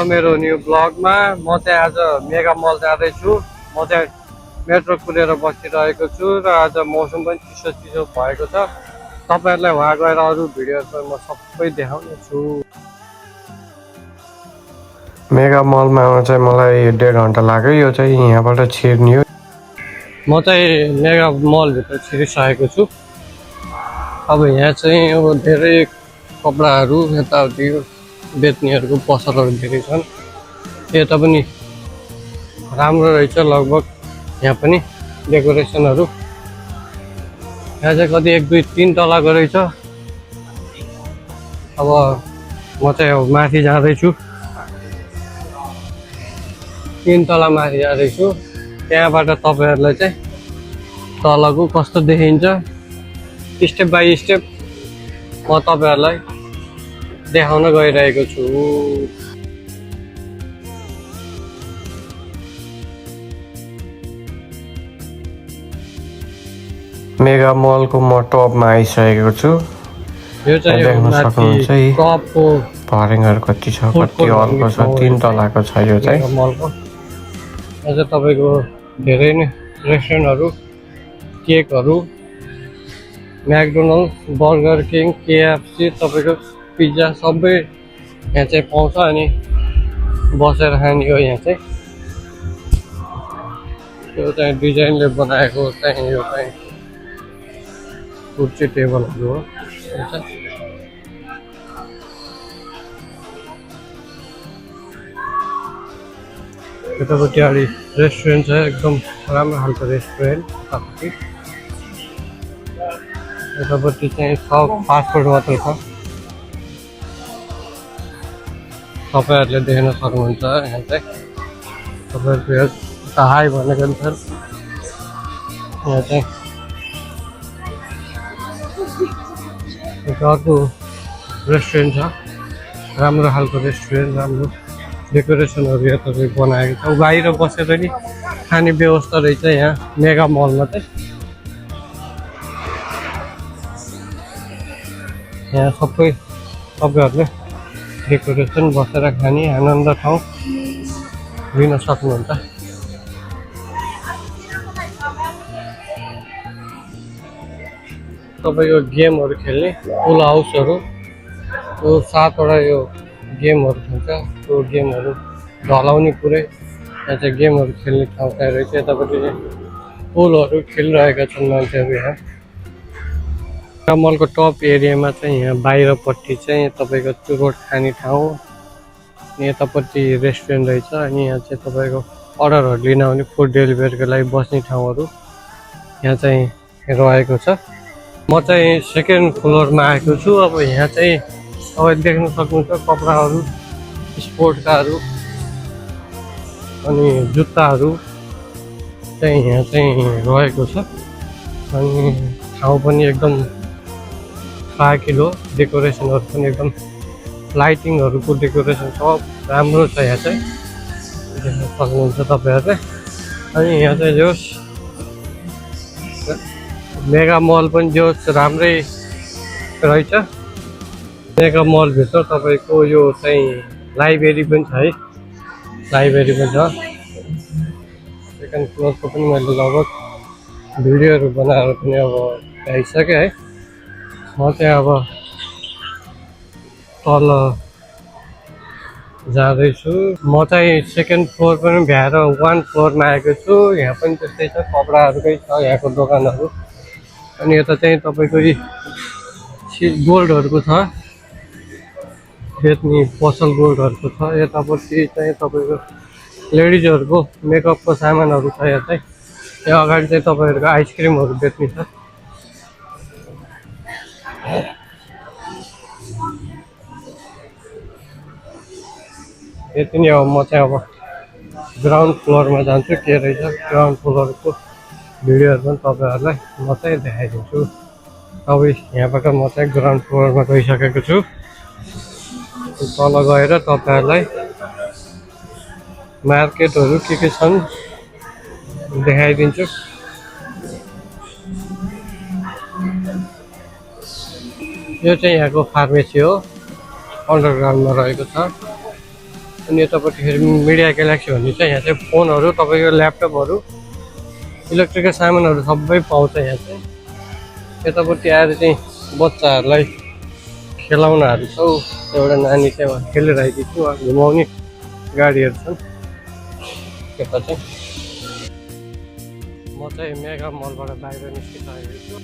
मेरो न्यू ब्लगमा म चाहिँ आज मेगा मल जाँदैछु। म चाहिँ मेट्रो कुदेर बसिरहेको छु र आज मौसम पनि चिसो चिसो भएको छ। तपाईँहरूलाई वहाँ गएर अरू भिडियोहरू म सबै देखाउने छु। मेगा मलमा चाहिँ मलाई 1.5 घन्टा लाग्यो। यो चाहिँ यहाँबाट छिर्ने हो। म चाहिँ मेगा मलभित्र छिरिसकेको छु। अब यहाँ चाहिँ अब धेरै कपडाहरू यताउति बेच्नेहरूको पसलहरू धेरै छन्। यता पनि राम्रो रहेछ लगभग। यहाँ पनि डेकोरेसनहरू यहाँ चाहिँ कति 1 2 3 तलाको रहेछ। अब म चाहिँ अब माथि जाँदैछु। 3 तला माथि जाँदैछु। त्यहाँबाट तपाईँहरूलाई चाहिँ तलको कस्तो देखिन्छ स्टेप बाई स्टेप म तपाईँहरूलाई देखाउन गइरहेको छु। मेगा मलको म टपमा आइसकेको छु। यो चाहिँ देख्न सक्नुहुन्छ टपको भर्याङहरू कति छ, कति हलको छ। 3 तलाको छ यो चाहिँ मलको। अझ तपाईँको धेरै नै रेस्टुरेन्टहरू, केकहरू, म्याकडोनल्ड, बर्गर किङ, केएफसी, तपाईँको पिज्जा सबै यहाँ चाहिँ पाउँछ। अनि बसेर खाने हो। यहाँ चाहिँ यो चाहिँ डिजाइनले बनाएको चाहिँ यो चाहिँ कुर्सी टेबलहरू हो। यतापट्टि अलि रेस्टुरेन्ट छ, एकदम राम्रो खालको रेस्टुरेन्ट। यतापट्टि चाहिँ सब फास्टफुड मात्र छ। तपाईँहरूले देख्न सक्नुहुन्छ यहाँ चाहिँ तपाईँहरूको हाई भनेको अनुसार यहाँ चाहिँ अर्को रेस्टुरेन्ट छ। राम्रो खालको रेस्टुरेन्ट, राम्रो डेकोरेसनहरू यता चाहिँ बनाएको छ। बाहिर बसेर नि खाने व्यवस्था रहेछ यहाँ मेगा मलमा चाहिँ। यहाँ सबै तपाईँहरूले डेकोरेसन बसेर खाने आनन्द ठाउँ लिन सक्नुहुन्छ। तपाईँको गेमहरू खेल्ने फुल हाउसहरू, यो 7वटा यो गेमहरू खेल्छ। त्यो गेमहरू ढलाउने पुरै यहाँ चाहिँ गेमहरू खेल्ने ठाउँ चाहिँ रहेछ। यतापट्टि चाहिँ फुलहरू खेलिरहेका छन् मान्छेहरू। यहाँ मलको टप एरियामा चाहिँ यहाँ बाहिरपट्टि चाहिँ तपाईँको चुरोट खाने ठाउँ, यतापट्टि रेस्टुरेन्ट रहेछ। अनि यहाँ चाहिँ तपाईँको अर्डरहरू लिन आउने फुड डेलिभरीको लागि बस्ने ठाउँहरू यहाँ चाहिँ रहेको छ। म चाहिँ सेकेन्ड फ्लोरमा आएको छु। अब यहाँ चाहिँ तपाईँ देख्न सक्नुहुन्छ कपडाहरू, स्पोर्ट्सकाहरू अनि जुत्ताहरू चाहिँ यहाँ चाहिँ रहेको छ। अनि ठाउँ पनि एकदम फाकिलो, डेकोरेसनहरू पनि एकदम लाइटिङहरूको डेकोरेसन सब राम्रो छ। यहाँ चाहिँ देख्न सक्नुहुन्छ तपाईँहरूले। अनि यहाँ चाहिँ जोस् मेगा मल पनि जोस् राम्रै रहेछ। मेगा मलभित्र तपाईँको यो चाहिँ लाइब्रेरी पनि छ है, लाइब्रेरी पनि छ। सेकेन्ड फ्लोरको पनि मैले लगभग भिडियोहरू बनाएर पनि अब आइसकेँ है। म चाहिँ अब तल जाँदैछु। म चाहिँ सेकेन्ड फ्लोर पनि भ्याएर 1 फ्लोरमा आएको छु। यहाँ पनि त्यस्तै छ, कपडाहरूकै छ यहाँको दोकानहरू। अनि यता चाहिँ तपाईँको गोल्डहरूको छ, बेच्ने पसल गोल्डहरूको छ। यतापट्टि चाहिँ तपाईँको लेडिजहरूको मेकअपको सामानहरू छ। यहाँ चाहिँ यहाँ अगाडि चाहिँ तपाईँहरूको आइसक्रिमहरू बेच्ने छ। यति नै हो। म चाहिँ अब ग्राउन्ड फ्लोरमा जान्छु, के रहेछ ग्राउन्ड फ्लोरको भिडियोहरू पनि तपाईँहरूलाई म चाहिँ देखाइदिन्छु। अब यहाँबाट म चाहिँ ग्राउन्ड फ्लोरमा गइसकेको छु। तल गएर तपाईँहरूलाई मार्केटहरू के छन् देखाइदिन्छु। यो चाहिँ यहाँको फार्मेसी हो, अन्डरग्राउन्डमा रहेको छ। अनि यतापट्टि फेरि मिडिया ग्यालेक्सी भन्ने चाहिँ यहाँ चाहिँ फोनहरू तपाईँको ल्यापटपहरू इलेक्ट्रिकल सामानहरू सबै पाउँछ यहाँ चाहिँ। यतापट्टि आएर चाहिँ बच्चाहरूलाई खेलाउनाहरू छ। एउटा नानी चाहिँ उहाँ खेलिरहेकी छु, उहाँ घुमाउने गाडीहरू छन् यता चाहिँ। म चाहिँ मेगा मलबाट बाहिर निस्किसकेको छु।